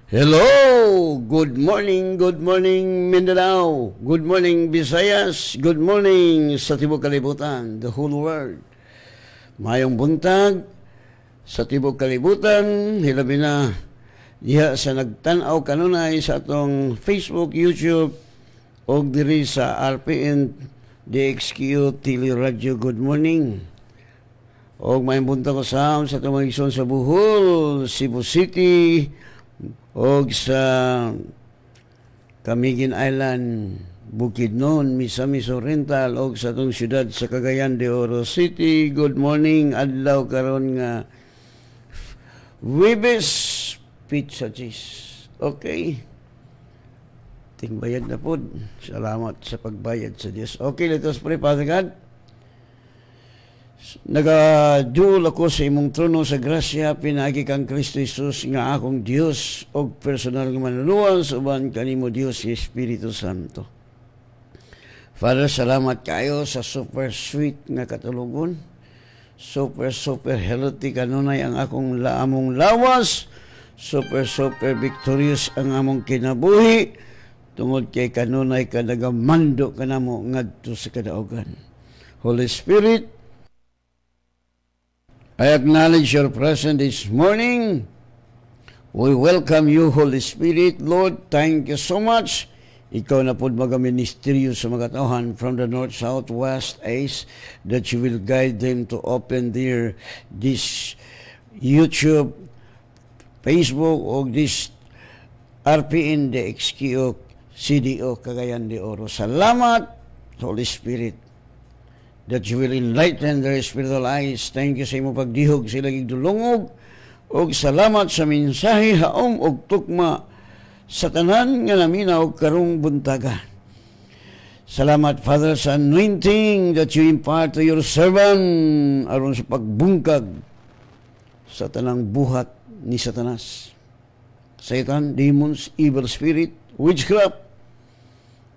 Hello! Good morning Mindanao. Good morning Visayas. Good morning sa Tibok Kalibutan, the whole world. Mayong buntag sa Tibok Kalibutan, hilabi na diha sa nagtanaw kanunay sa atong Facebook, YouTube o diri sa RPN DXQ Teleradyo. Good morning. Og mayong buntag ko sa atong mga igsoon sa Bohol, Cebu City, og sa Camiguin Island, Bukidnon, Misamis Oriental, og sa itong syudad sa Cagayan de Oro City. Good morning, adlaw karon nga Webes Pizza Cheese. Okay. Tingbayad na po. Salamat sa pagbayad sa Diyos. Okay, let us pray, Father God. Nagaduol ako sa imong trono sa grasya, pinagi kang Kristo Jesus nga akong Dios o personal nga manluluwan suban kanimo Dios si Espiritu Santo. Father, salamat kayo sa super sweet nga katulugon. Super healthy kanunay ang akong among lawas. Super victorious ang among kinabuhi. Tungod kay kanunay ka nagamando kanamo ngadto sa kadaugan. Holy Spirit, I acknowledge your presence this morning. We welcome you, Holy Spirit. Lord, thank you so much. Ikaw na po magaministeryo sa mga tauhan from the north, south, west, east, that you will guide them to open this YouTube, Facebook, o this RPN, DXQ, CDO, Cagayan de Oro. Salamat, Holy Spirit, that you will enlighten their spiritual eyes. Thank you sa imong pagdihog sila gigdulungog. Og salamat sa mensahe haom og tukma sa tanan nga naminaw karong buntaga. Salamat, Father, sa anointing that you impart to your servant aron sa pagbungkag sa tanang buhat ni Satanas. Satan, demons, evil spirit, witchcraft,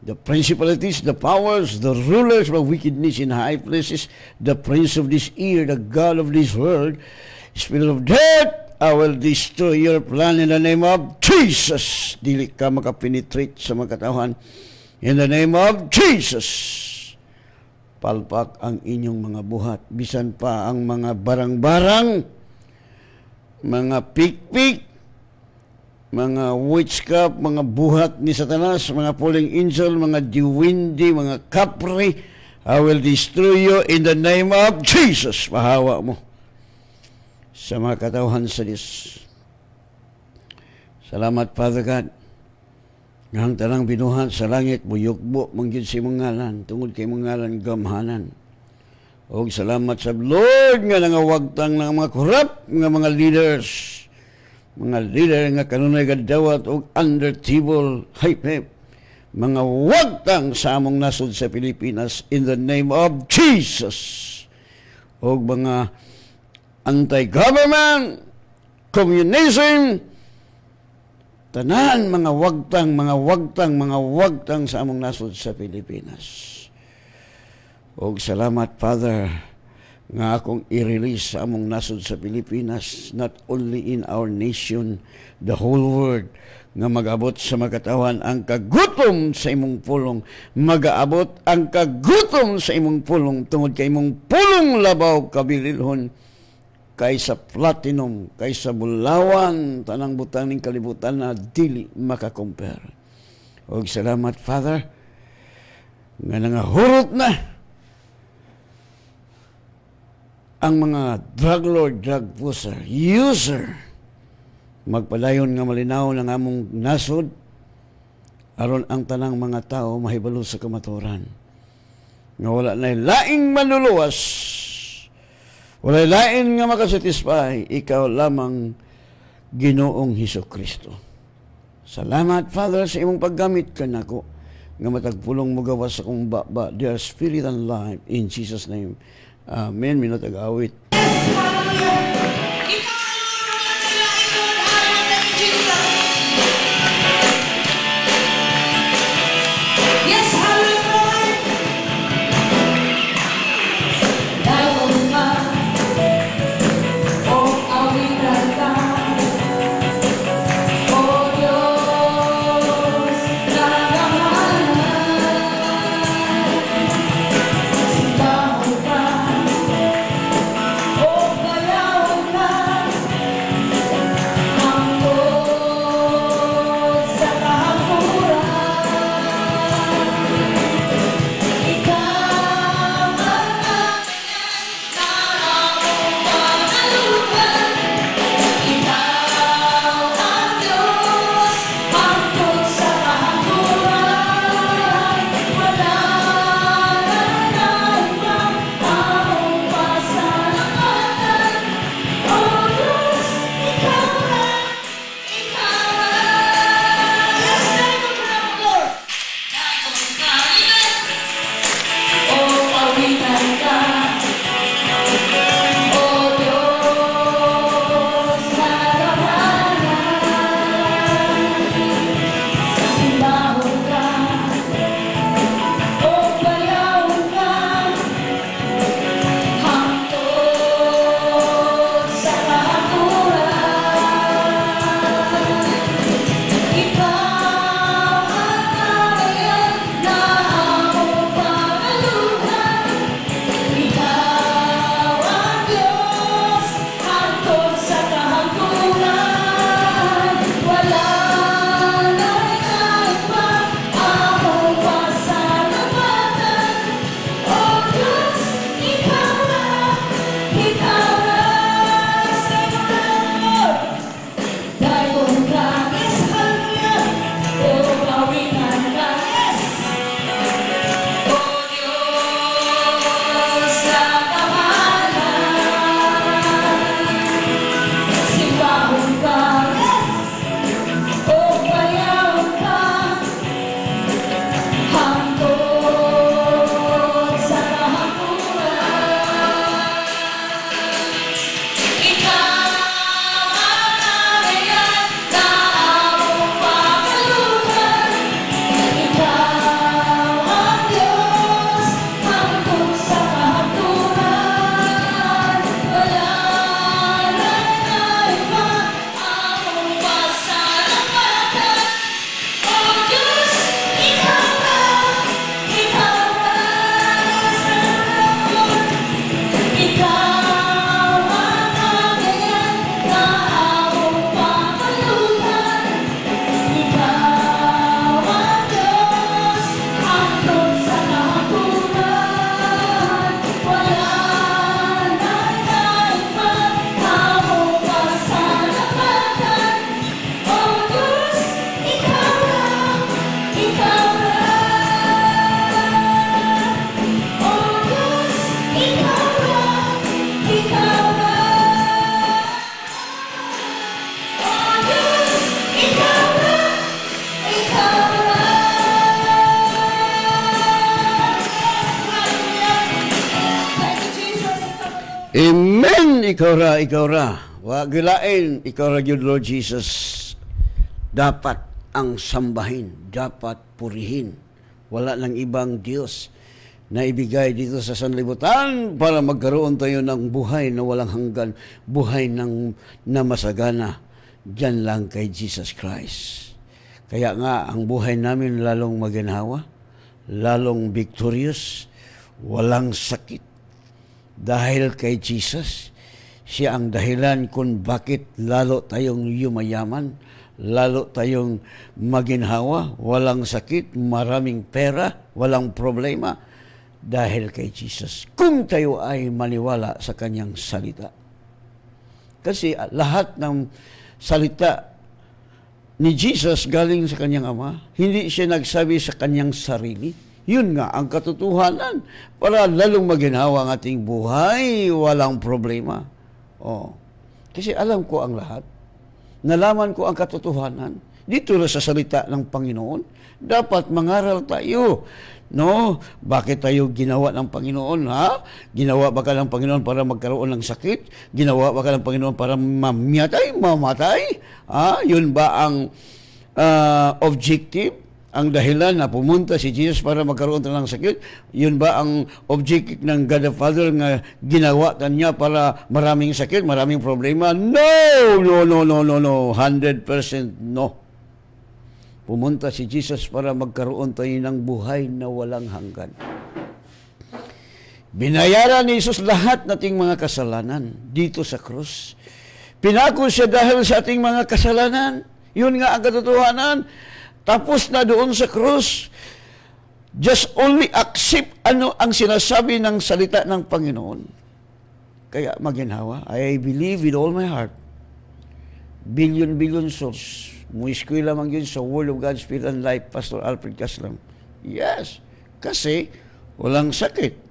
the principalities, the powers, the rulers of wickedness in high places, the prince of this year, the God of this world, spirit of death, I will destroy your plan in the name of Jesus. Dili ka makapenetrate sa mga katauhan. In the name of Jesus. Palpak ang inyong mga buhat. Bisan pa ang mga barang-barang, mga pik-pik, mga witchcraft, mga buhat ni Satanas, mga falling angel, mga diwindi, mga kapre, I will destroy you in the name of Jesus. Pahawa mo sa mga katauhan sa Diyos. Salamat, Father God. Ngahang tanang binuhat sa langit, buyukbo, manggid si mong ngalan, tungod kay mong ngalan, gamhanan. O salamat sa Lord nga nangawagtang ng mga korap, nga mga leaders, nga kanunay gadawat o under table hype, mga wagtang sa among nasod sa Pilipinas in the name of Jesus. O mga anti-government, communism, tanan mga wagtang sa among nasod sa Pilipinas. O salamat, Father, nga akong i-release sa among nasod sa Pilipinas, not only in our nation, the whole world, nga mag-abot sa makatawan ang kagutom sa imong pulong, mag-aabot ang kagutom sa imong pulong, tungod kay imong pulong labaw kabililhon, kaysa platinum, kaysa bulawan, tanang butang ning kalibutan na dili makakompare. Og salamat, Father, nga nangahurot na ang mga drug lord, drug user, magpadayon nga malinaw ng among nasod, aron ang tanang mga tao mahibalo sa kamaturan. Nga wala na laing manluluwas, wala lain nga makasatisfy, ikaw lamang, Ginoong Hesukristo. Salamat, Father, sa imong paggamit kanako, nga matagpulong mo gawas sa kong baba, their spirit and life, in Jesus' name. Amen. Minatag-awit. Oh, Amen! Ikaw ra, ikaw ra. Wa gilain, ikaw ra gyud Lord Jesus. Dapat ang sambahin, dapat purihin. Wala nang ibang Diyos na ibigay dito sa sanlibutan para magkaroon tayo ng buhay na walang hanggan, buhay na masagana. Diyan lang kay Jesus Christ. Kaya nga, ang buhay namin lalong maginhawa, lalong victorious, walang sakit. Dahil kay Jesus, siya ang dahilan kung bakit lalo tayong yumayaman, lalo tayong maginhawa, walang sakit, maraming pera, walang problema, dahil kay Jesus. Kung tayo ay maniwala sa kanyang salita. Kasi lahat ng salita ni Jesus galing sa kanyang Ama, hindi siya nagsabi sa kanyang sarili. Yun nga ang katotohanan para lalong maginhawa ang ating buhay, walang problema. Oh. Kasi alam ko ang lahat. Nalaman ko ang katotohanan. Dito na sa salita ng Panginoon, dapat mangaral tayo. No? Bakit tayo ginawa ng Panginoon, ha? Ginawa ba ka ng Panginoon para magkaroon ng sakit? Ginawa ba ka ng Panginoon para mamatay? Ha? Yun ba ang objective? Ang dahilan na pumunta si Jesus para magkaroon ng sakit, yun ba ang objective ng God the Father na ginawa niya para maraming sakit, maraming problema? No! 100% no. Pumunta si Jesus para magkaroon tayo ng buhay na walang hanggan. Binayaran ni Jesus lahat nating mga kasalanan dito sa krus. Pinako siya dahil sa ating mga kasalanan. Yun nga ang katotohanan. Tapos na doon sa krus, just only accept ano ang sinasabi ng salita ng Panginoon. Kaya maginhawa, I believe with all my heart. Billion souls. Muiskoy lamang yun sa Word of God, Spirit and Life, Pastor Alfred Caslam. Yes, kasi walang sakit,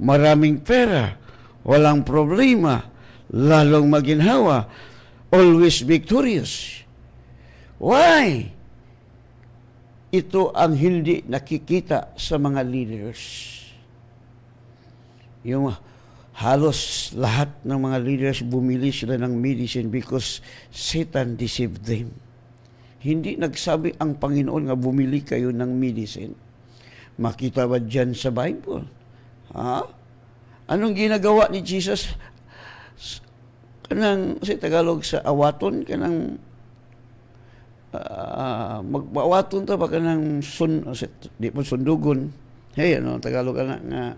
maraming pera, walang problema, lalong maginhawa, always victorious. Why? Ito ang hindi nakikita sa mga leaders. Yung halos lahat ng mga leaders bumili sila ng medicine because Satan deceived them. Hindi nagsabi ang Panginoon nga bumili kayo ng medicine. Makita ba dyan sa Bible? Ha? Anong ginagawa ni Jesus? Kanang, sa Tagalog, sa awaton, kanang magbawaton ta baka ng di po sundugon. Hey, ano Tagalog nga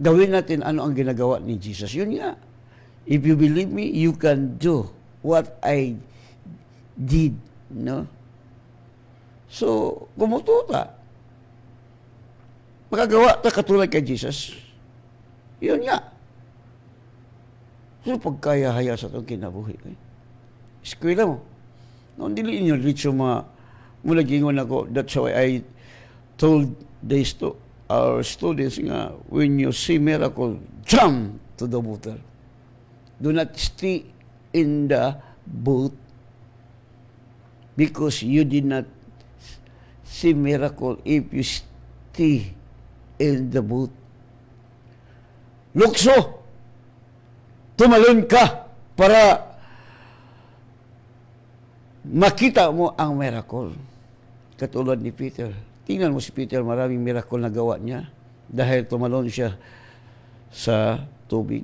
gawin natin ano ang ginagawa ni Jesus. Yun nga. If you believe me, you can do what I did, no? So, kumututa. Makagawa ta katulad kay Jesus. Yun nga. So, pagkaya-haya sa itong kinabuhi. Eskwela mo. Noon dili inyo diretso mula gingon ako. That's why I told this to our students nga, when you see miracle, jump to the water. Do not stay in the boat because you did not see miracle if you stay in the boat. Lukso! Tumalon ka para makita mo ang miracle. Katulad ni Peter. Tingnan mo si Peter, maraming miracle na gawa niya dahil tumalon siya sa tubig.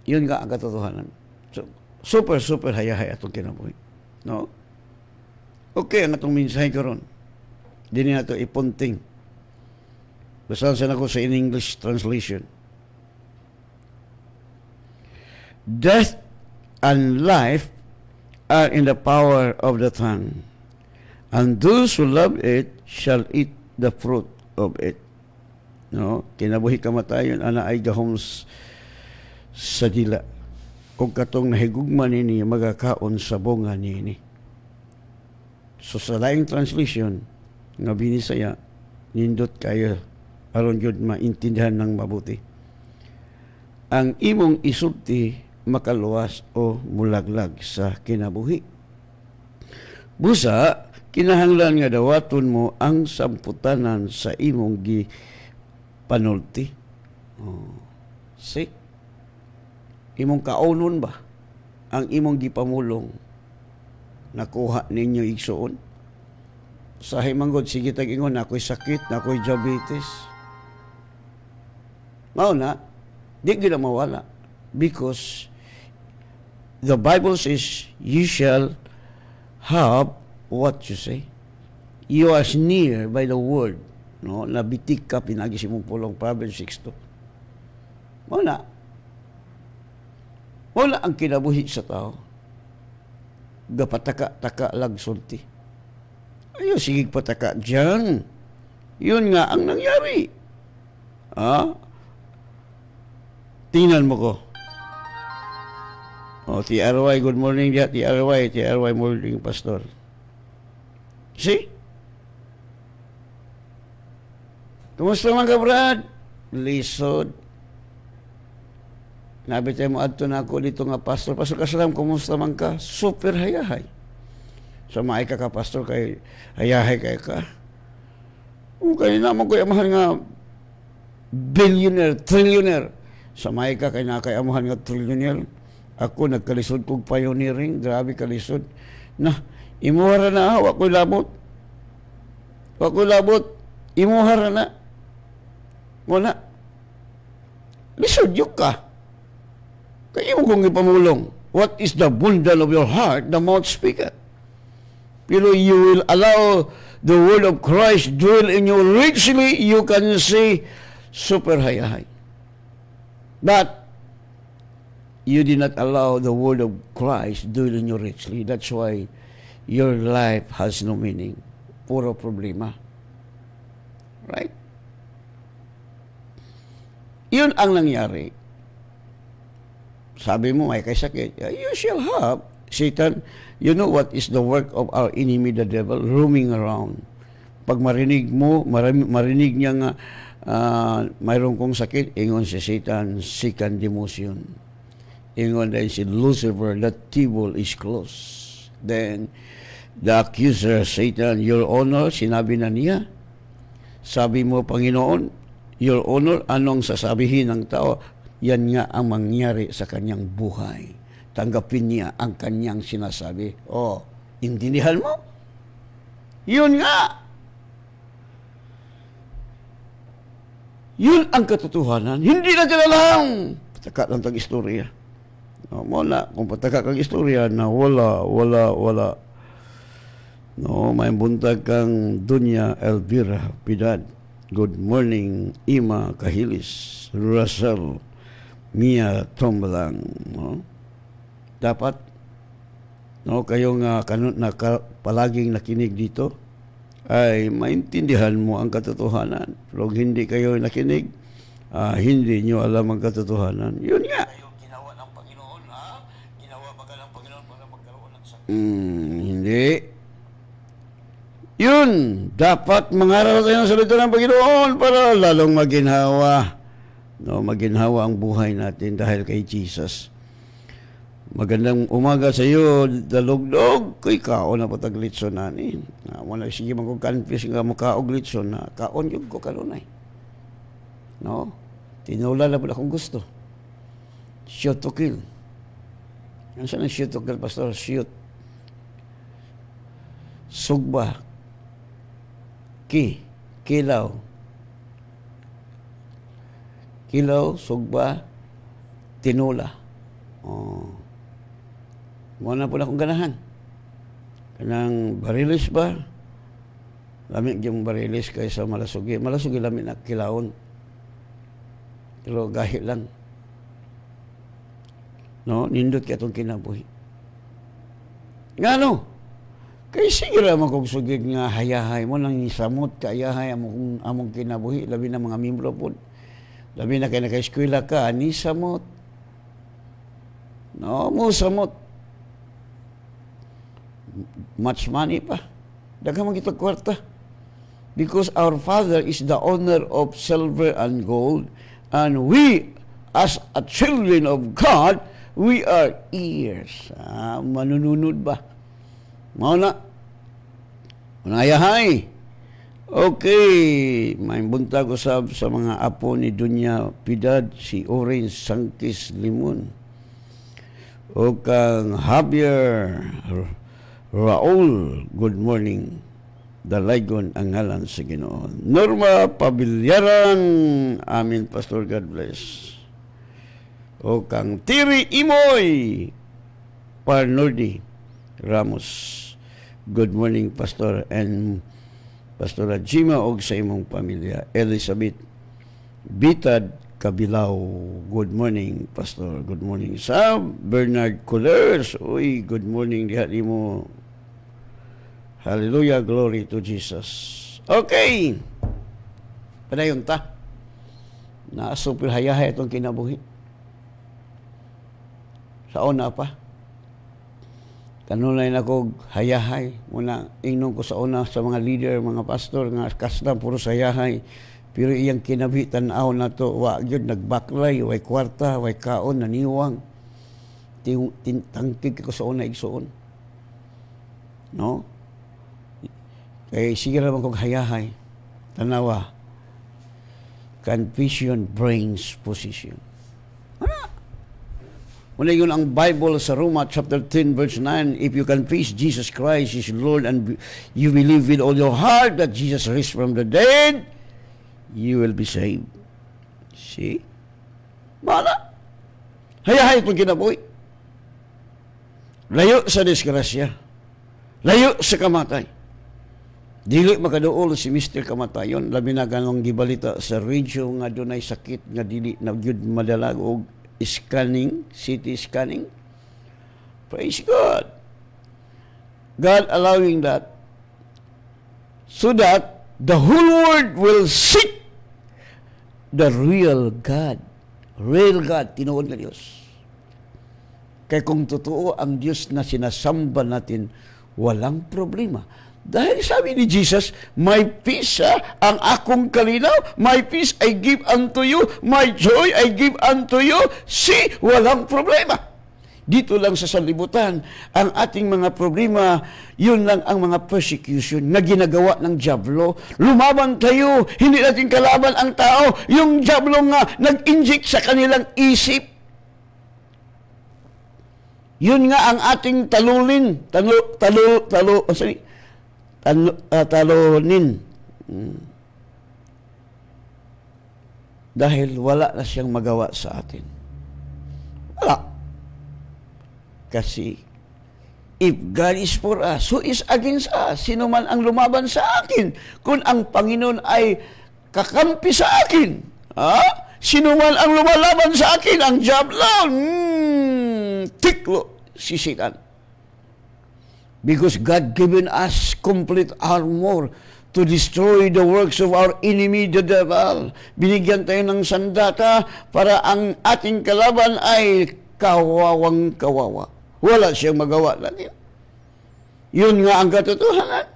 Yun nga ang katotohanan. So, super haya-haya itong kinabuhi. No? Okay, ang itong mensahe ko ron. Hindi na ito ipunting. Basahan sa ako sa in English translation. Death and life are in the power of the tongue, and those who love it shall eat the fruit of it. No, kinabuhi kamatayon ana ay gahom sa dila. Kung katong nahigugma nini magakaon sa bunga nini. So sa laing translation nga binisaya nindot kayo aron gyud maintindihan ng mabuti. Ang imong isulti makaluwas o mulaglag sa kinabuhi. Busa, kinahanglan nga dawaton mo ang samputanan sa imong panulti. See? Imong kaunon ba ang imong gipamulong nakuha ninyo igsuon? Sa himanggod, sige tag-ingon, ako'y sakit, ako'y diabetes. Mauna, di gina mawala. Because the Bible says, you shall have what you say. You are near by the word. No? Nabitik ka, pinagi si mong pulong, Proverbs 6:2. Mauna ang kinabuhi sa tao. Gapataka-taka lag sulti. Ayaw, sigig pataka dyan. Yun nga ang nangyari. Tingnan mo ko. TRY, good morning diya. TRY morning, pastor. See? Kumusta man ka, Brad? Lisod. Nabitay mo adto na ako dito nga, pastor. Pastor Kasalam, kumusta man ka? Super hayahay. So, maay ka pastor, kay hayahay kay ka. Kaya naman ko amahan nga billionaire, trillionaire. Sa maay ka, kay amahan nga trillionaire. Ako, nagkalisod kong pioneering. Grabe kalisod. Imuhara na ako. Ako'y labot. Imuhara na. Muna. Lisod yuk ka. Kaya mo kong ipamulong. What is the bundle of your heart? The mouth speaketh. Pero you will allow the word of Christ dwell in you richly, you can say, super hayahay. But, you did not allow the word of Christ dwell in you richly. That's why your life has no meaning. Puro problema. Right? Yun ang nangyari. Sabi mo, ay kay sakit. You shall have. Satan, you know what is the work of our enemy, the devil, roaming around. Pag marinig marinig niya nga mayroon kong sakit, ingon si Satan, second demotion. Ingon dahil si Lucifer, that devil is close. Then, the accuser, Satan, your honor, sinabi na niya. Sabi mo, Panginoon, your honor, anong sasabihin ng tao? Yan nga ang mangyari sa kanyang buhay. Tanggapin niya ang kanyang sinasabi. Intindihan mo? Yun nga. Yun ang katotohanan. Hindi na kailangan. Pataka lang tag-istorya. Muna, kung pataka kang istorya na wala. No, may buntag kang Dunya Elvira Pidad. Good morning, Ima Kahilis, Russell, Mia Tombalang. No? Dapat kayong palaging nakinig dito ay maintindihan mo ang katotohanan. Pero hindi kayo nakinig, hindi nyo alam ang katotohanan. Yun nga. Ginawa ng Panginoon, Ginawa ba ka ng Panginoon para magkaroon ng sakit? Hindi. Yun. Dapat mangaral tayo ng salita ng Panginoon para lalong maginhawa. Maginhawa ang buhay natin dahil kay Jesus. Magandang umaga sa iyo, dalugdog. Kay kaon na pataglitson nanin. Wala sige man ko confess nga mo kaog litson na kaon yung ko kanunay. No? Tinula na po akong gusto. Shoot to kill. Ano saan ang shoot to kill, Pastor? Shoot. Sugba. Kilaw. Sugba, tinula. Muna po na akong ganahan. Kanang barilis ba? Lamig yung barilis kaysa malasugi. Malasugi lamig na kilaon. Pero gahit lang. Nindot ka itong kinabuhi. Nga kay sige naman kong sugig nga hayahay mo nang isamot ka hayahay among kinabuhi. Labi na mga membro po. Labi na kayo naka-eskwela ka, ani samot. Mo samot. Much money pa. Daghang magitag kwarta. Because our Father is the owner of silver and gold, and we, as a children of God, We are ears. Manununod ba? Mao na. Unayahay. Okay. May buntag usab sa mga apo ni Dunya Piedad, si Orange Sangkis Limon. O kang Javier Raul, good morning. Dalaygon ang ngalan sa Ginoo. Norma Pabilyaran, amin Pastor, God bless. O kang Tiri Imoy Parnordi Ramos, good morning Pastor, and Pastora Jima og sa imong pamilya. Elizabeth Bitad Kabilao, good morning Pastor, good morning. Sam Bernard Colers, uy, good morning diha nimo. Hallelujah, glory to Jesus. Okay. Padayon ta. Naasupil hayahay itong kinabuhi. Sa una pa. Kanunay na kog hayahay. Muna, ingnon ko sa una sa mga leader, mga pastor, nga kasna, puro hayahay. Pero iyang kinabuhi, tanaw na to, wag yun, nagbaklay, way kwarta, way kaon, naniwang. Tangkig ko sa una, igsoon. No? Kaya sige naman kong hayahay. Tanawa. Confusion brings position. Ano? Una yun ang Bible sa Roma chapter 10 verse 9. If you confess Jesus Christ is Lord and you believe with all your heart that Jesus raised from the dead, you will be saved. See? Mana? Hayahay itong kinabuhi. Layo sa disgrasya. Layo sa kamatay. Dili makaduol si Mr. Kamatayon, labi na ganong gibalita sa radio nga dunay sakit nga dili na gyud madalag og scanning, CT scanning. Praise God. God allowing that so that the whole world will seek the real God. Real God, tinuod nga Diyos. Kaya kung totoo ang Diyos na sinasamba natin, walang problema. Dahil sabi ni Jesus, my peace ang akong kalinaw, my peace I give unto you, my joy I give unto you. See, walang problema. Dito lang sa sanlibutan, ang ating mga problema, yun lang ang mga persecution na ginagawa ng dyablo. Lumaban tayo, hindi natin kalaban ang tao. Yung dyablo nga nag-inject sa kanilang isip. Yun nga ang ating talunin, talunin. Dahil wala na siyang magawa sa atin. Wala. Kasi, if God is for us, who is against us? Sino man ang lumaban sa akin? Kung ang Panginoon ay kakampi sa akin, sino man ang lumalaban sa akin? Ang diablo, tiklo, sisikan. Because God given us complete armor to destroy the works of our enemy, the devil. Binigyan tayo ng sandata para ang ating kalaban ay kawawang kawawa. Wala siyang magawa natin. Yun nga ang katotohanan.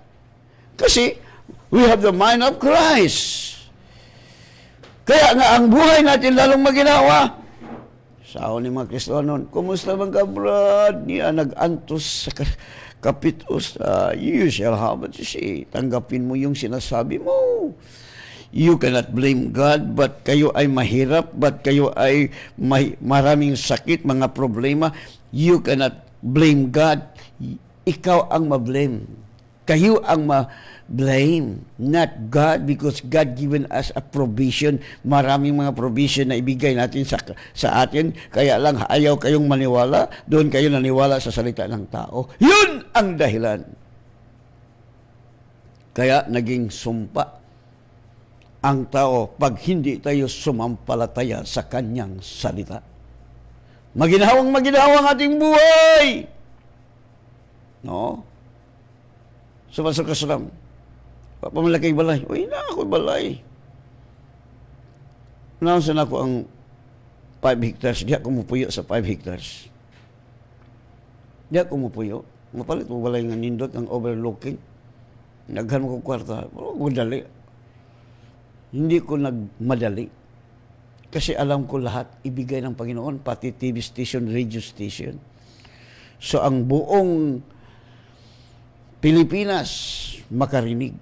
Kasi we have the mind of Christ. Kaya nga ang buhay natin lalong maginawa. Sao ni mga Kristyanon, kumusta bang ka, brad? Niya nag-antos sa kapitos, you shall have what you say. Tanggapin mo yung sinasabi mo. You cannot blame God, but kayo ay mahirap, but kayo ay maraming sakit, mga problema. You cannot blame God. Ikaw ang ma-blame. Kayo ang ma-blame, not God, because God given us a provision. Maraming mga provision na ibigay natin sa atin, kaya lang ayaw kayong maniwala, doon kayo naniwala sa salita ng tao. Yun ang dahilan. Kaya naging sumpa ang tao pag hindi tayo sumampalataya sa kanyang salita. Maginhawang ating buhay. No? So, pasok kasalam. Pamalakay balay. Uy, na ako balay. Naunsan ako ang 5 hectares. Di ako mupuyo sa 5 hectares. Di ako mupuyo. Mapalit mo balay nga nindot ang overlooking. Naghan mo ko kwarta. Pero madali. Hindi ko nagmadali. Kasi alam ko lahat ibigay ng Panginoon, pati TV station, radio station. So ang buong Pilipinas makarinig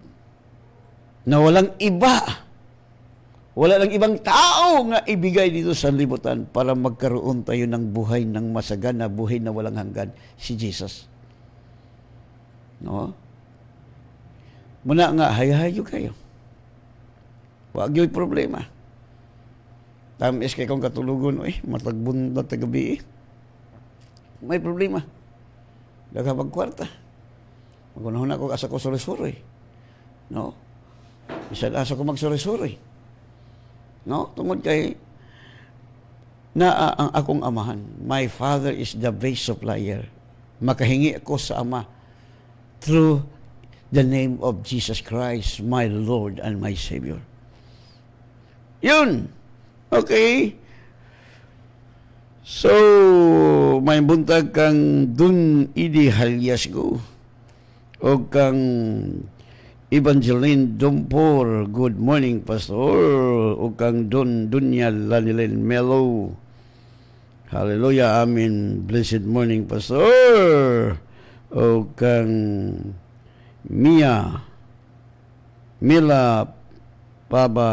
na walang iba, wala lang ibang tao nga ibigay dito sa libutan para magkaroon tayo ng buhay ng masagana, buhay na walang hanggan, si Jesus. No? Muna nga, hayahayo kayo. Huwag yung problema. Tamis kay kong katulugon, matagbun na tagabi. May problema. Daghang kwarta. Magunahon ako asa ko suri-suri. No? Bisan asa ko magsuri-suri. No? Tungod kay na ang akong amahan. My Father is the best supplier. Makahingi ako sa Ama through the name of Jesus Christ, my Lord and my Savior. Yun. Okay. So, may buntag kang Dun Idi Halyas ko. O kang Evangeline Dompor. Good morning, Pastor. O kang Dunya Lanilin Melo. Hallelujah. Amen. Blessed morning, Pastor. O kang Mila Paba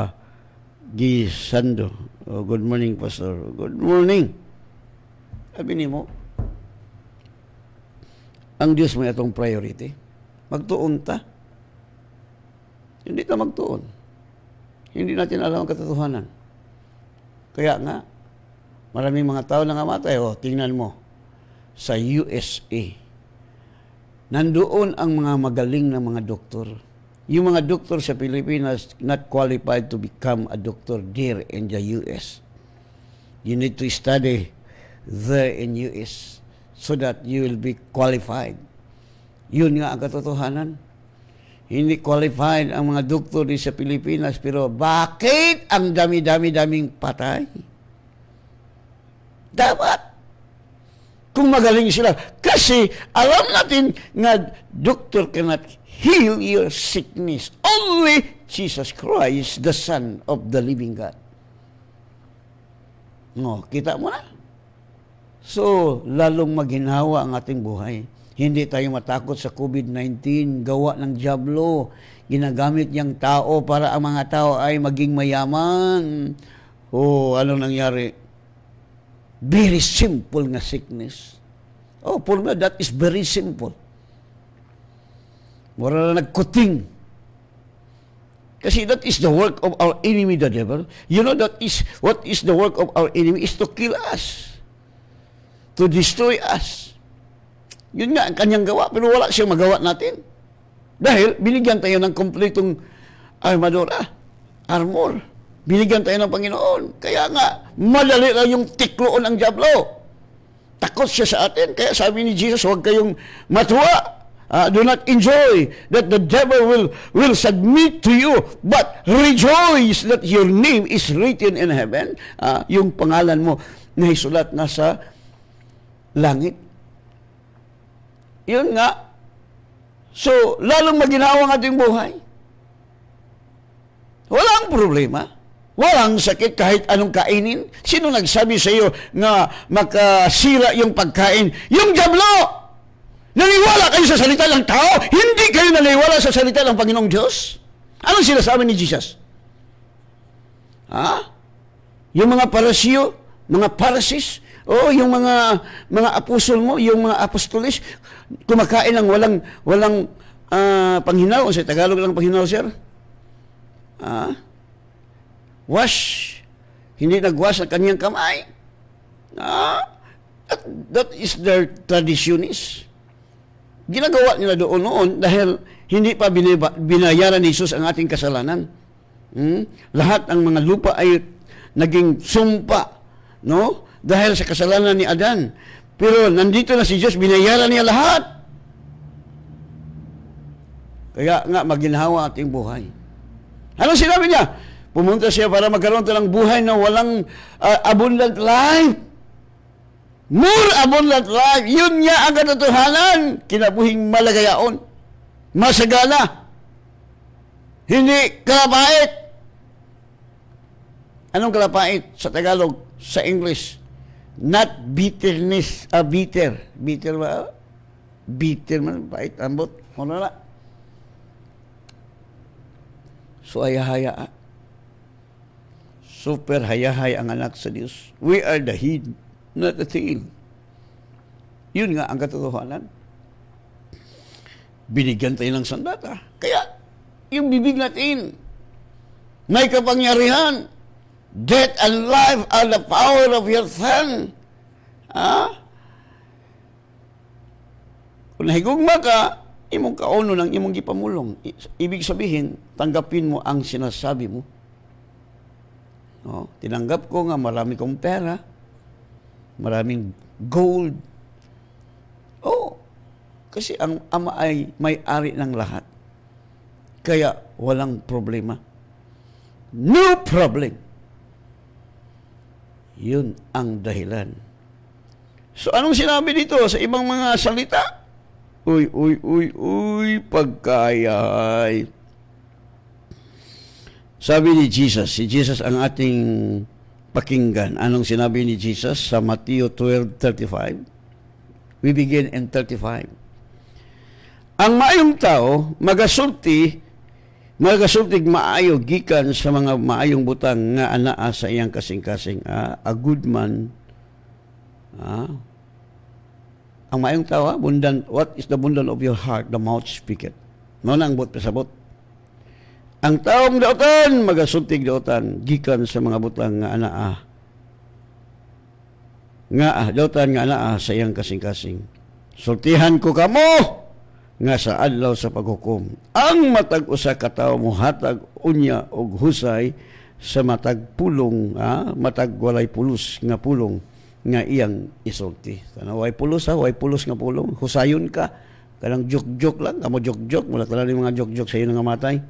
Gisando. Oh, good morning, Pastor. Good morning. Sabi ni mo, ang Diyos may atong priority. Magtuon ta. Hindi ta magtuon. Hindi natin alam ang katotohanan. Kaya nga, maraming mga tao na namatay. Oh, tingnan mo, sa USA, nandoon ang mga magaling na mga doktor. Yung mga doktor sa Pilipinas not qualified to become a doctor there in the US. You need to study there in US so that you will be qualified. Yun nga ang katotohanan. Hindi qualified ang mga doktor sa Pilipinas, pero bakit ang dami-dami-daming patay? Dapat kung magaling sila. Kasi alam natin na doctor cannot heal your sickness. Only Jesus Christ, the Son of the living God. No, kita mo na? So, lalong maghinawa ang ating buhay. Hindi tayo matakot sa COVID-19, gawa ng dyablo. Ginagamit niyang tao para ang mga tao ay maging mayaman. Oh, anong nangyari? Very simple nga sickness. Oh, for me, that is very simple. Mura na nagkuting. Kasi that is the work of our enemy, the devil. You know, that is what is the work of our enemy is to kill us. To destroy us. Yun nga ang kanyang gawa, pero wala siyang magawa natin. Dahil binigyan tayo ng kompletong armor. Binigyan tayo ng Panginoon. Kaya nga, madali lang yung tikloon ang dyablo. Takot siya sa atin. Kaya sabi ni Jesus, huwag kayong matuwa. Do not enjoy that the devil will submit to you, but rejoice that your name is written in heaven. Yung pangalan mo na isulat na sa langit. Yun nga. So, lalong maginawa ang ating buhay. Walang problema. Walang sakit kahit anong kainin. Sino nagsabi sa iyo na makasira yung pagkain? Yung dyablo! Naniwala kayo sa salita ng tao? Hindi kayo naniwala sa salita ng Panginoong Diyos? Anong sinasabi ni Jesus? Yung mga parasiyo, mga parasis, yung mga apostol mo, yung mga apostolis, kumakain ng walang panghinaw. Sa Tagalog lang panghinaw, sir? Wash. Hindi nagwash ang kanyang kamay. That is their traditionist. Ginagawa nila doon noon dahil hindi pa binayaran ni Jesus ang ating kasalanan. Lahat ng mga lupa ay naging sumpa, no? Dahil sa kasalanan ni Adan. Pero nandito na si Jesus, binayaran niya lahat. Kaya nga maginhawa ating buhay. Anong sinabi niya? Pumunta siya para magkaroon tayo ng buhay na walang abundant life. More abundant life. Yun nga ang katotohanan. Kinabuhing malagayaon. Masagana. Hindi kalabait. Anong kalapait sa Tagalog? Sa English? Not bitterness. Bitter. Bitter ba? Bitter man. Bait. Ambot. Ano na? So, haya-haya. Super hayahaya ang anak sa Diyos. We are the head, not the tail. Yun nga ang katotohanan. Binigyan tayo ng sandata. Kaya, yung bibig natin, may kapangyarihan. Death and life are the power of your tongue. Kung nahigugma ka, imong kauno ng imong gipamulong. Ibig sabihin, tanggapin mo ang sinasabi mo. No? Tinanggap ko nga marami kong pera, maraming gold. Kasi ang Ama ay may-ari ng lahat. Kaya walang problema. No problem. Yun ang dahilan. So anong sinabi dito sa ibang mga salita? Pagkayay. Sabi ni Jesus, si Jesus ang ating pakinggan. Anong sinabi ni Jesus sa Matthew 12:35? We begin in 35. Ang maayong tao, magasultig maayo gikan sa mga maayong butang nga anaa sa iyang kasing-kasing. A good man. Ang maayong tao, what is the abundance of your heart? The mouth speaketh. Mao na ang bot pasabot. Ang taong daotan, magasultig daotan, gikan sa mga butang nga anaa. Daotan nga anaa sa iyang kasing-kasing. Sultihan ko kamo nga sa adlaw sa paghukom. Ang matag usa ka tawo mohatag unya og husay sa matag pulong, matag walay pulos nga pulong nga iyang isulti. Way pulos nga pulong. Husayon ka. Kanang joke-joke lang. Kamo joke-joke. Mula ka lang yung mga joke-joke sa iyo nga matay.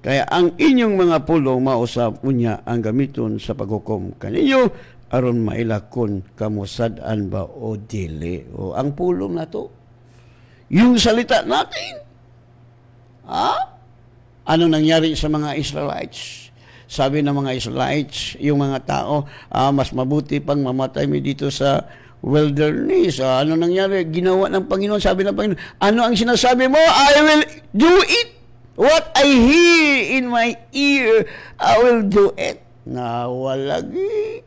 Kaya ang inyong mga pulong mausap unya ang gamiton sa paghukom kaninyo aron mailakon kamo sad-an ba o dili. O ang pulong na to, yung salita natin. Ano nangyari sa mga Israelites? Sabi ng mga Israelites, yung mga tao, mas mabuti pang mamatay mi dito sa wilderness. Ano nangyari? Ginawa ng Panginoon. Sabi ng Panginoon, ano ang sinasabi mo? I will do it. What I hear in my ear, I will do it. Nawalagi.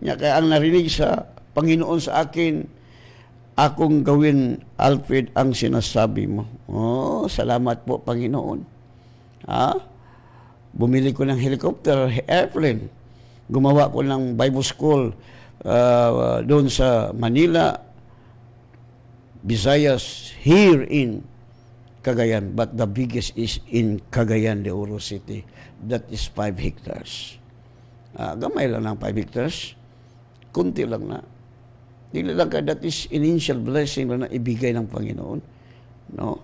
Kaya ang narinig sa Panginoon sa akin, akong gawin, Alfred, ang sinasabi mo. Salamat po, Panginoon. Bumili ko ng helicopter, airplane. Gumawa ko ng Bible school doon sa Manila, Visayas, here in Cagayan. But the biggest is in Cagayan de Oro City. That is 5 hectares. Gamay lang ng 5 hectares. Kunti lang na. Dili lang ka, that is initial blessing na ibigay ng Panginoon. No?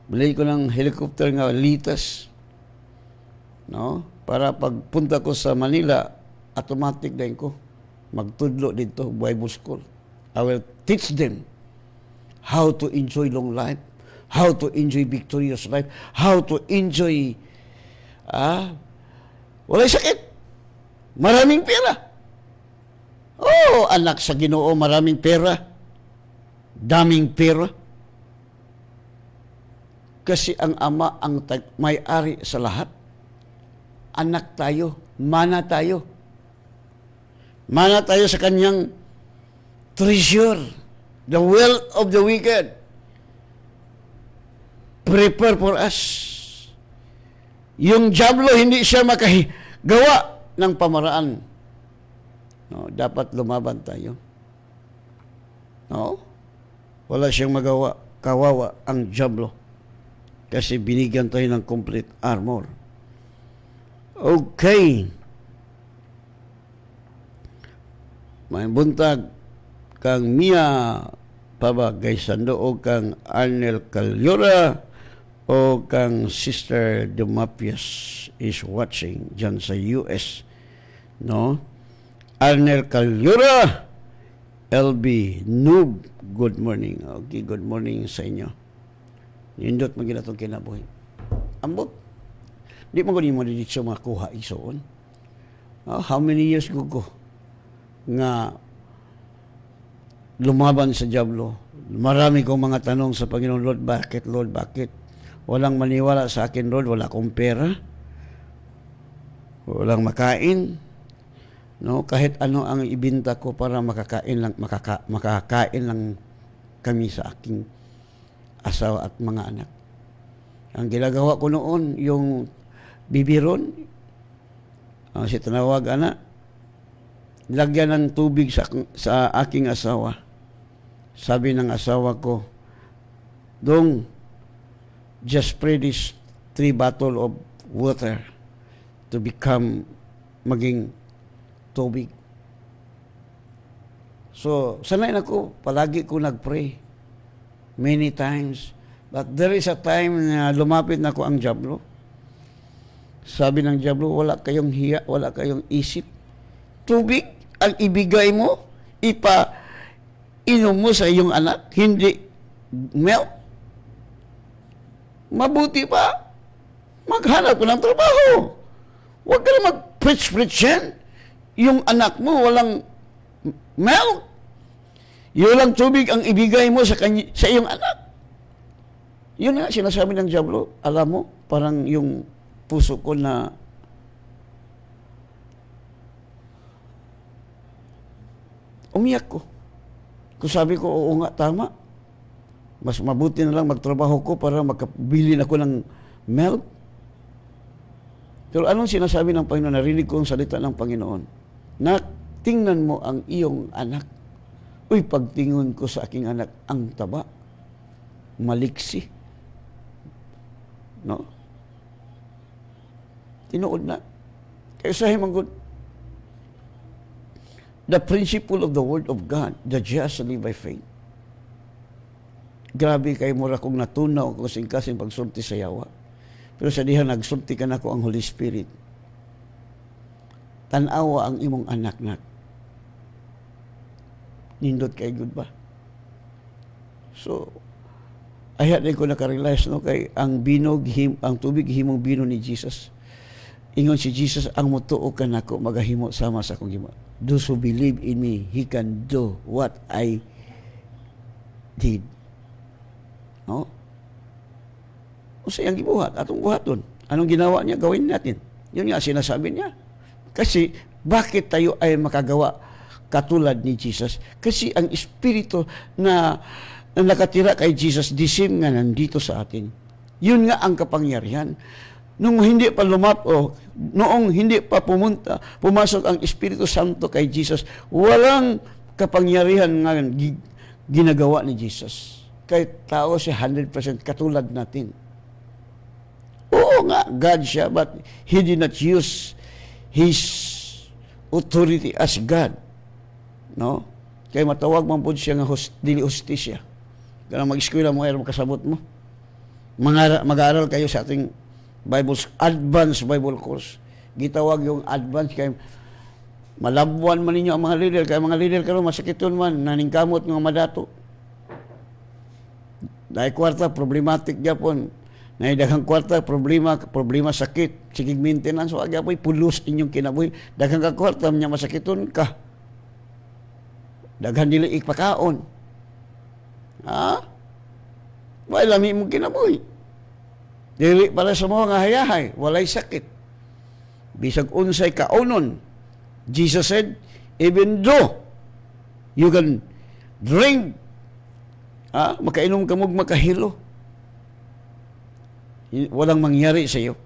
Bili ko ng helicopter nga litas. No? Para pagpunta ko sa Manila, automatic din ko. Magtudlo dito, Bible school. I will teach them how to enjoy long life, how to enjoy victorious life, how to enjoy walay sakit. Maraming pera. Anak sa Ginoo, maraming pera. Daming pera. Kasi ang Ama ang may-ari sa lahat. Anak tayo, mana tayo. Mana tayo sa kanyang treasure, the wealth of the wicked. Prepare for us. Yung diablo, hindi siya makagawa ng pamaraan. No, dapat lumaban tayo. No? Wala siyang magawa. Kawawa ang diablo. Kasi binigyan tayo ng complete armor. Okay. May buntag kang Mia Pabagay Sando o kang Arnel Calyora o kang Sister Dumapias is watching dyan sa US. No? Arnel Calyora, LB Noob, good morning. Okay, good morning sa inyo. Nindot magina itong kinabuhi. Ambot. Di mo ganyan mo dito makuha isoon. How many years ko nga lumaban sa Diablo. Marami kong mga tanong sa Panginoon, Lord, bakit? Lord, bakit? Walang maniwala sa akin, Lord. Wala akong pera. Walang makain. No, kahit ano ang ibinta ko para makakain lang kami sa aking asawa at mga anak. Ang ginagawa ko noon, yung bibiron, si tinawag lagyan ng tubig sa aking asawa. Sabi ng asawa ko, Dong, just pray this 3 bottle of water to become maging tubig. So, sanay na ko, palagi ko nag-pray. Many times. But there is a time na lumapit na ko ang Diablo. Sabi ng Diablo, wala kayong hiya, wala kayong isip. Tubig ang ibigay mo, inom mo sa iyong anak, hindi milk. Mabuti pa, maghanap ko ng trabaho. Huwag ka na mag-preach yan. Yung anak mo walang milk. Yung lang tubig ang ibigay mo sa iyong anak. Yun nga sinasabi ng Diablo. Alam mo, parang yung puso ko na umiyak ko. Kung sabi ko, oo nga, tama. Mas mabuti na lang magtrabaho ko para makabili ako ng milk. Pero anong sinasabi ng Panginoon? Narinig ko ang salita ng Panginoon. Na tingnan mo ang iyong anak. Uy, pagtingon ko sa aking anak, ang taba, maliksi. No? Tinuod na. Kaya sa himang the principle of the Word of God, the just live by faith. Grabe kay mura kong natunaw kung singkasing pagsulti sa yawa. Pero sa diha nagsulti ka na ko ang Holy Spirit. Tanawa ang imong anak na. Nindot kay good ba? So, ayat din ko nakarealize no kay ang ang tubig himong bino ni Jesus. Ingon si Jesus, ang mutuo ka nako magahimo sama sa akong gimo. Those who believe in me, he can do what I did. No? O sa iyang gibuhat, atong buhaton. Anong ginawa niya, gawin natin. Yun nga sinasabi niya. Kasi, bakit tayo ay makagawa katulad ni Jesus? Kasi ang Espiritu na nakatira kay Jesus, the same nga nandito sa atin. Yun nga ang kapangyarihan. Noong hindi pa noong hindi pa pumasok ang Espiritu Santo kay Jesus, walang kapangyarihan nga ginagawa ni Jesus. Kahit tao siya 100% katulad natin. Oo nga, God siya, but He did not use His authority as God. No? Kaya matawag man po siya nga dili hostisya. Kaya mag-eskwela mo, ayaw makasabot mo. Mag-aaral kayo sa ating advanced Bible course. Gitawag yung advanced kay malabuan man ninyo ang mga leader. Kaya mga leader karon masakiton man, naningkamot ng madato. Dahil kwarta, problematic gyapon. Naidaghang kwarta, problema sakit. Sigig maintenance, so agyapoy, pulos inyong kinabuhi. Daghang ka kwarta, niya masakiton ka. Daghan nila ikpakaon. Ha? May lami mong kinabuhi. Dili para sa mga hayahay, walay sakit. Bisag unsay kaunon. Jesus said, even though you can drink, makainom ka mo makahilo, walang mangyari sa iyo.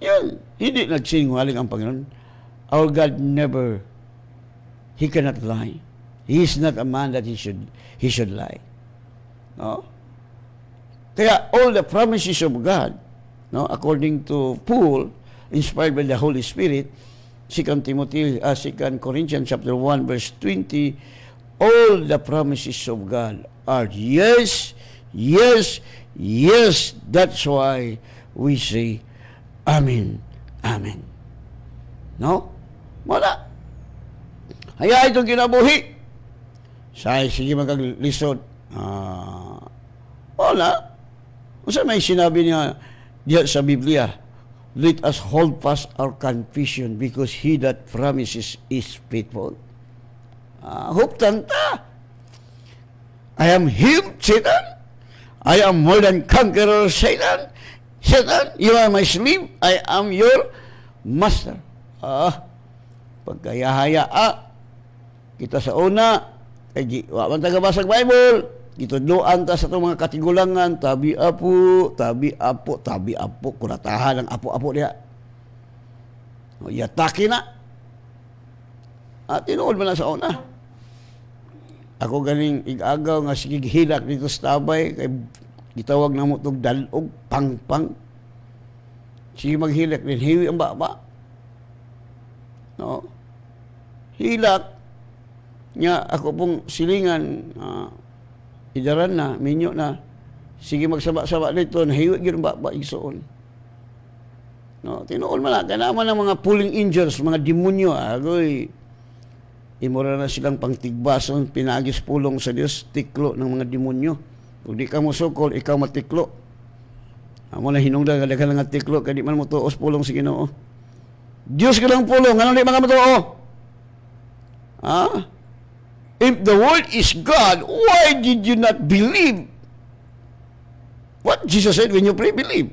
Yan, hindi nagsinungaling ang Panginoon. Our God never, He cannot lie. He is not a man that He should lie. No? Kaya all the promises of God, no, according to Paul, inspired by the Holy Spirit, 2 Corinthians chapter 1 verse 20, all the promises of God are yes, yes, yes. That's why we say Amen, Amen. No? Wala. Hayaan itong kinabuhi. Sige magkaglisod. Wala. Kung may sinabi niya diya sa Biblia, let us hold fast our confession because he that promises is faithful. Hope tanta. I am him, Satan. I am more than conqueror, Satan. Satan, you are my slave. I am your master. Pagkayahaya, kita sa una, wa man tagabasag Bible, gitudloan ta sa itong mga katigulangan, tabi apo, kuratahan ang apo-apo diha. Yatake na. Tinuod man na sa una. Ako ganing igagaw nga sige hilak dito sa tabay, kay gitawag na mo itong dalog, pang-pang. Sige maghilak din, hiwi ang baba. No? Hilak, nga ako pong silingan, idaran na, minyo na, sige magsaba-saba dito, nahiwi yun ba igsoon. No, tinuol man na, kaya naman ang mga pulling angels, mga demonyo, agoy, imura na silang pangtigbason, pinagis pulong sa Diyos, tiklo ng mga demonyo. Kung di ka mo sukol, ikaw matiklo. Amo na hinungdan, kada ka lang tiklo, kaya di man mo tuos pulong si Ginoo. Diyos ka lang pulong, anong di mga matuo? If the word is God, why did you not believe? What Jesus said when you pray, believe.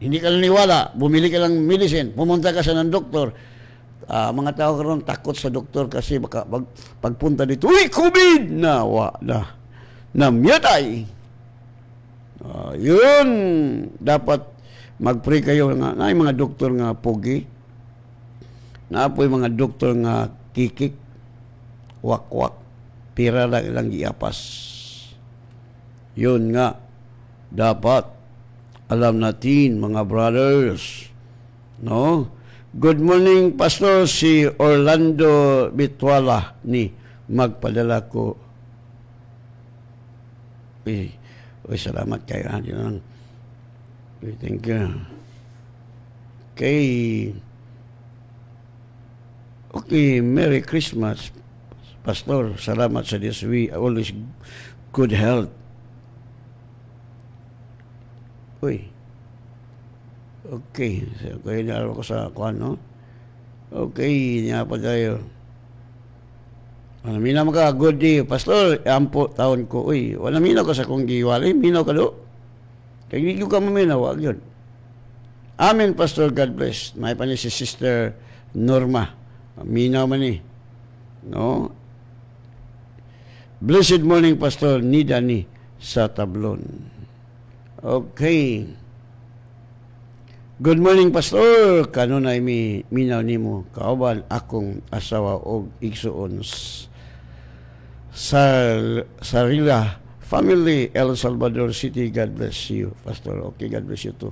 Hindi ka naniwala, bumili ka lang medicine, pumunta ka sa ng doktor. Mga tao karon takot sa doktor kasi baka pagpunta dito, uy, COVID! Namyatay. Yun, dapat mag-pray kayo nga, na mga doktor nga pogi, na po mga doktor nga kikik, wak-wak, pira lang ilang giapas. Yun nga, dapat alam natin, mga brothers, no? Good morning, Pastor, si Orlando Bitwala ni magpadala ko. Uy, salamat kayo. Thank you. Okay, Merry Christmas, Pastor. Salamat sa Diyos. We always good health. Uy. Okay. Kaya nialaw ko sa kuhan, no? Okay, niya pa tayo. Minaw ka, good day. Pastor, ampo taon ko. Uy, wala minaw ka sa kong giwali. Minaw ka do. Kaya hindi ka maminaw. Wag yun. Amen, Pastor. God bless. May pa si Sister Norma. Minaw man eh. No? Blessed morning, Pastor. Nida ni sa Tablon. Okay. Good morning, Pastor. Kanunay minaw nimo kauban akong asawa og igsuon Sarila family, El Salvador City. God bless you, Pastor. Okay, God bless you too.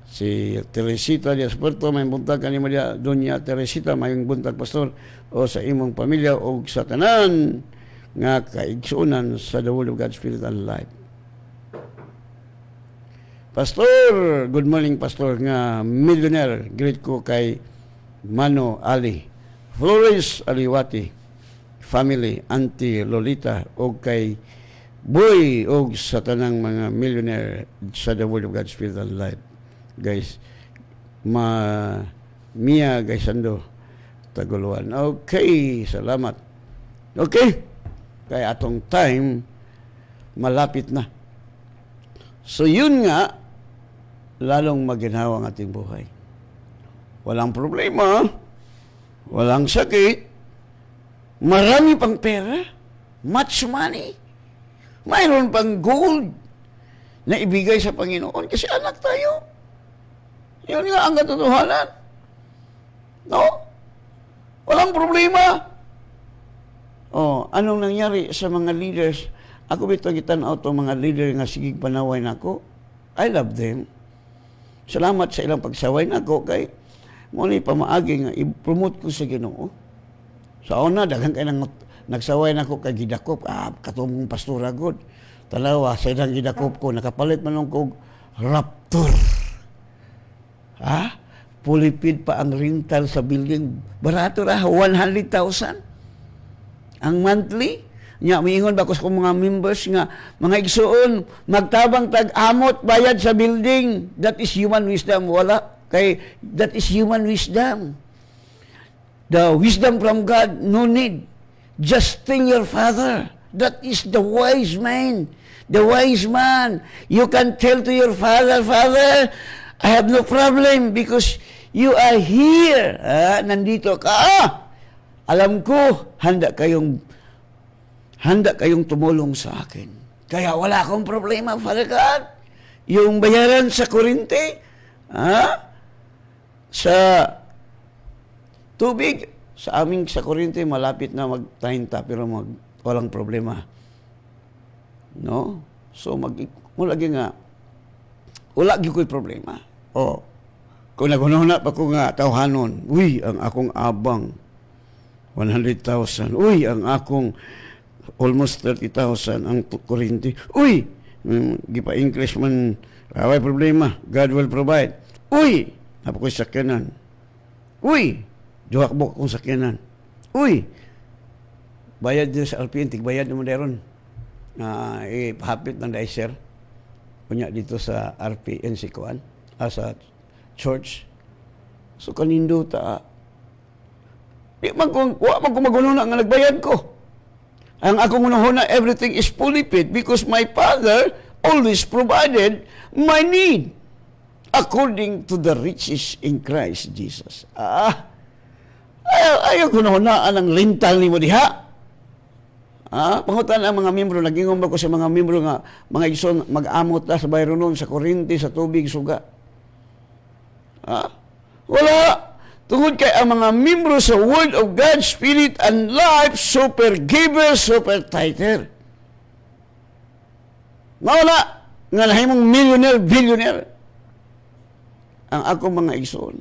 Si Teresita Diaz Puerto, may buntag kanimo dia, Doña Teresita, may buntag, Pastor, o sa imong pamilya o sa tanan nga kaigsuonan sa the Word of God, Spirit and Life. Pastor, good morning, Pastor, nga millionaire, greet ko kay Mano Ali, Flores Aliwati, family, Auntie Lolita, o kay Boy, o sa tanang mga millionaire sa the Word of God, Spirit and Life. Guys, Mia Gaisando, Taguluan. Okay, salamat. Okay, kaya atong time, malapit na. So yun nga, lalong maginhawa ang ating buhay. Walang problema, walang sakit, marami pang pera, much money, mayroon pang gold na ibigay sa Panginoon kasi anak tayo. Yun nga ang katotohanan. No? Walang problema. Anong nangyari sa mga leaders? Ako bito gitan-aw to mga leader nga sigig panaway nako. I love them. Salamat sa ilang pagsaway nako kay mo ni pamaagi nga i-promote ko sa Ginoo. Sa una daghan kay nang nagsaway nako kay gidakop, katong pastora god. Talawa sa ilang gidakop ko nakapalit man ko Raptor. Pulipid pa ang rental sa building. Barato ra 100,000 ang monthly. Nya miingon ba ko sa mga members nga mga igsuon magtabang tag-amot bayad sa building. That is human wisdom. Wala kay that is human wisdom. The wisdom from God, no need. Just thank your Father. That is the wise man. The wise man. You can tell to your Father, Father, I have no problem because you are here. Nandito ka. Alam ko, handa kayong tumulong sa akin. Kaya wala akong problema, Father God. Yung bayaran sa kuryente, sa tubig, sa aming sa kuryente, malapit na magtahinta, pero walang problema. No? So, wala ko'y problema. Kung nagunahuna pa ko nga tawhanon, uy, ang akong abang, 100,000. Uy, ang akong almost 30,000 ang kuryente. Uy, gipa-English man, away problema, God will provide. Uy, napakoy sakyanan. Uy, duhakbok akong sakyanan. Uy, bayad din sa Alpine, tigbayad naman daron. Ipahapit ng dicer. Kunya dito sa RPN si Kuan, sa church. So kanindo ta. Di man ko magununa nga nagbayad ko. Ang akong unahuna, everything is fully paid because my Father always provided my need according to the riches in Christ Jesus. Ayaw ko nahunaan ang lintal ni mo diha. Pangutan ang mga membro, nagingom ko sa mga membro nga, mga igsoon, mag-amot na sa bayro nun, sa kuryente, sa tubig, suga. Wala. Tungod kay ang mga membro sa Word of God, Spirit and Life, super giver, super tither. Mawala. Nga nahimong millionaire, billionaire. Ang ako mga igsoon.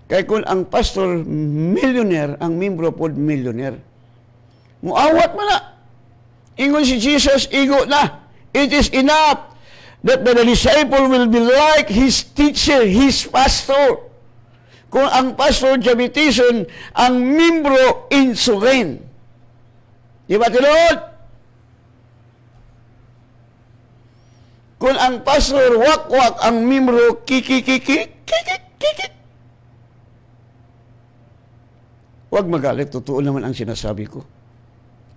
Kaya kung ang pastor millionaire, ang membro pod millionaire. Muawat mo na. Ingon si Jesus, igo na. It is enough that the disciple will be like his teacher, his pastor. Kung ang pastor diabeteson, ang membro insulin. Di ba tinod? Kung ang pastor wak-wak, ang membro kiki-kiki. Huwag magalit, totoo naman ang sinasabi ko.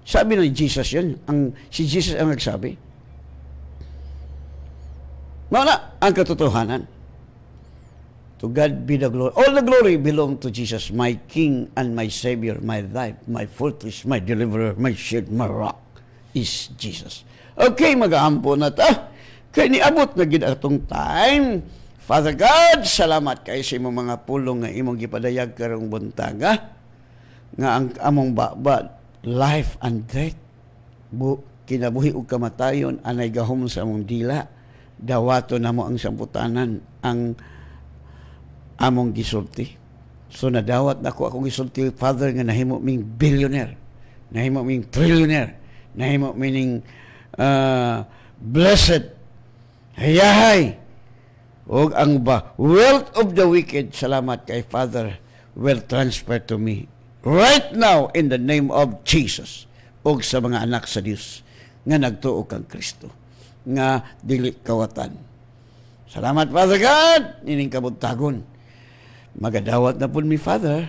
Sabi ng Jesus yan. Si Jesus ang nagsabi. Mawala ang katotohanan. To God be the glory. All the glory belong to Jesus, my King and my Savior, my life, my fortress, my deliverer, my shield, my rock is Jesus. Okay, mag-aampo na ta. Kaya niabot na gid atong time. Father God, salamat kayo sa imong mga pulong nga imong gipadayag karong buntaga. Nga ang among babad, life and death, kinabuhi ug kamatayon, anay gahom sa among dila. Dawato na mo ang samputanan ang among gisulti. So nadawat na ko akong gisulti, Father, nga nahimo ming billionaire, nahimo ming trillionaire, nahimo ming blessed, hayahay, o ang wealth of the wicked, salamat kay Father, will transfer to me right now in the name of Jesus, o sa mga anak sa Dios nga nagtuo kang Kristo, nga dili kawatan. Salamat, Father God, ining kabuntagon. Magadawat na po mi, Father,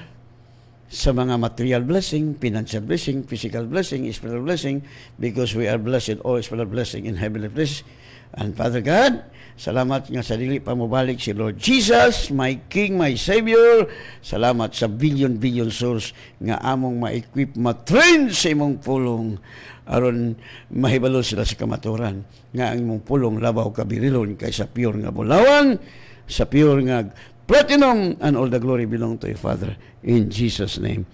sa mga material blessing, financial blessing, physical blessing, spiritual blessing, because we are blessed, all spiritual blessing in heavenly place. And Father God, salamat nga sa dili pa mobalik si Lord Jesus, my King, my Savior. Salamat sa billion souls nga among ma-equip, ma-train sa imong pulong aron mahibalo sila sa kamaturan nga ang imong pulong labaw kabirilon kaysa pure nga bulawan, sa pure nga platinum, and all the glory belong to you, Father, in Jesus' name.